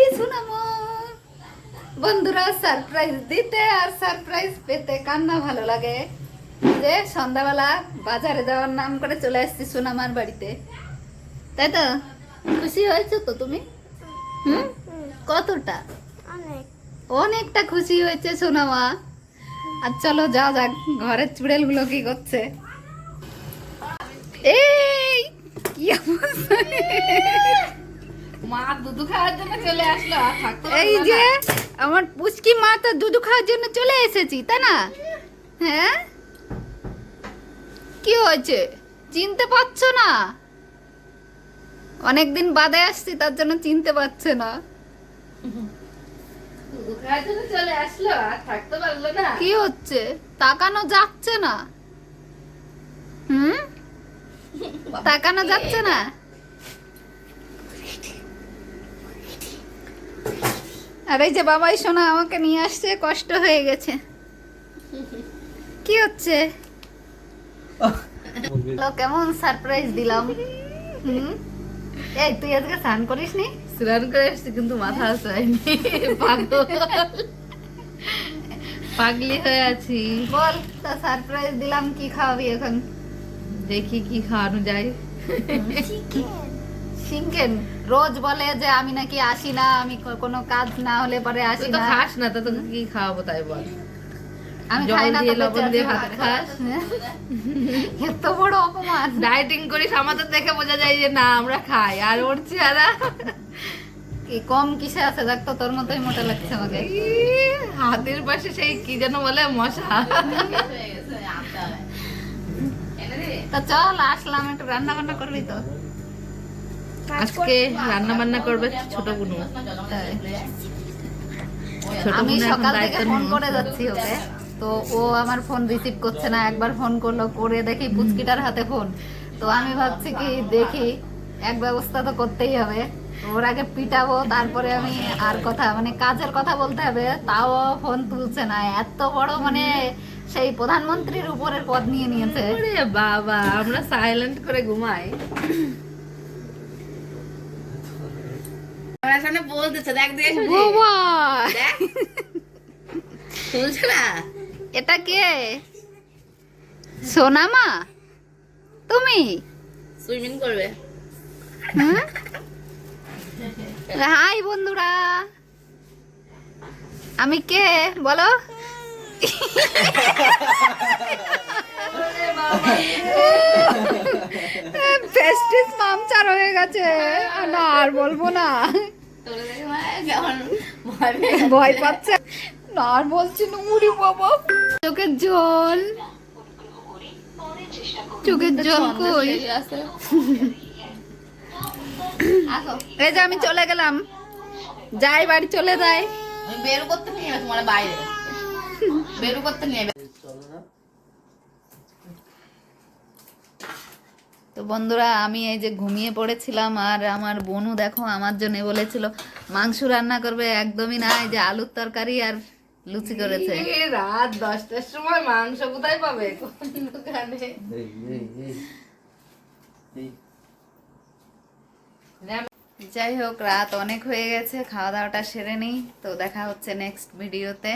এই সোনামা বন্ধুরা, সারপ্রাইজ দিতে আর সারপ্রাইজ পেতে কান্না ভালো লাগে। যে সন্ধ্যাবেলা বাজারে যাওয়ার নাম করে চলে আসছি সোনামার বাড়িতে, তাই তো? খুশি হয়েছো তো তুমি? কতটা? অনেকটা খুশি হয়েছে সোনামা। আর চলো যাও যাক, ঘরের চুড়েল গুলো কি করছে। এই কি অবস্থা! মা দুধু খাওয়ার জন্য চলে আসলো, এই যে আমার পুচকি মা তো দুধ খাওয়ার জন্য চলে এসেছি, তাই না? হ্যাঁ, কি হয়েছে? চিনতে পারছো না? অনেকদিন বাদে আসছি, তার জন্য চিনতে পারছে না। দুধু খাওয়ার জন্য চলে আসলো, আর থাকতে পারলো না। কি হচ্ছে? তাকানো যাচ্ছে না। তাকানো যাচ্ছে না। আর এই যে বাবাই সোনা আমাকে নিয়ে আসছে, কষ্ট হয়ে গেছে। কি হচ্ছে? কেমন সারপ্রাইজ দিলাম। এই তুই আজকে স্নান করিস নি? স্নান করে এসছি কিন্তু মাথা আসেনি, পাগলি হয়ে আছি। বল, তা সারপ্রাইজ দিলাম, কি খাওয়াবি এখন? দেখি কি খাওয়ানো যায়। চিকেন। রোজ বলে যে আমি নাকি আসি না, আমি কোনো কাজ না হলে পরে আসি তুই তো না। খাস না, তো তোকে কি খাওয়াবো তাই বল। আমি জল খাই না, দিয়ে তো লবণ দিয়ে ভাত বেঁচে খাস। আছি। এত বড় অপমান। ডায়েটিং করিস, আমাদের দেখে বোঝা যায় যে না আমরা খাই, আর ওর চেহারা কি কম কিসে আছে? দেখ তো, তোর মতোই মোটা লাগছে আমাকে। হাতের পাশে সেই কি যেন বলে মশা। তা চল, আসলাম, একটু রান্না বান্না করবি তো? আজকে রান্না বান্না করবে ছোট বুনু। ছোট আমি বুনু এখন সকাল থেকে দায়িত্ব ফোন নিল। করে যাচ্ছি ওকে, তো ও আমার ফোন রিসিভ করছে না। একবার ফোন করলো, করে দেখি পুচকিটার হাতে ফোন। তো আমি ভাবছি কি, দেখি এক ব্যবস্থা তো করতেই হবে। ওর আগে পিটাবো, তারপরে আমি আর কথা, মানে কাজের কথা বলতে হবে। তাও ও ফোন তুলছে না। এত বড় মানে সেই প্রধানমন্ত্রীর উপরের পদ নিয়ে নিয়েছে। ওরে বাবা, আমরা সাইলেন্ট করে ঘুমাই। আমার সামনে বলতেছে, দেখ দিয়ে বাবা, শুনছো না? এটা কে? সোনামা তুমি? সুইমিং করবে। হাই বন্ধুরা, আমি কে বলো? প্রেস্টিজ পাংচার হয়ে গেছে, না আর বলবো না। ভয় পাচ্ছে না, আর বলছি না। উড়ি বাবা, চোখের জল, চোখের জল কই? এই যে আমি চলে গেলাম, যাই বাড়ি চলে যাই। বেরু করতে নিয়ে যাবে তোমার বাইরে, বেরু করতে নিয়ে যাবে। তো বন্ধুরা, আমি এই যে ঘুমিয়ে পড়েছিলাম, আর আমার বোনু দেখো আমার জন্য বলেছিল মাংস রান্না করবে, একদমই না। এই যে আলুর তরকারি আর লুচি করেছে। রাত 10টার সময় মাংস কোথায় পাবে? কোন দোকানে? যাই হোক, রাত অনেক হয়ে গেছে, খাওয়া দাওয়াটা সেরে নিই। তো দেখা হচ্ছে নেক্সট ভিডিওতে।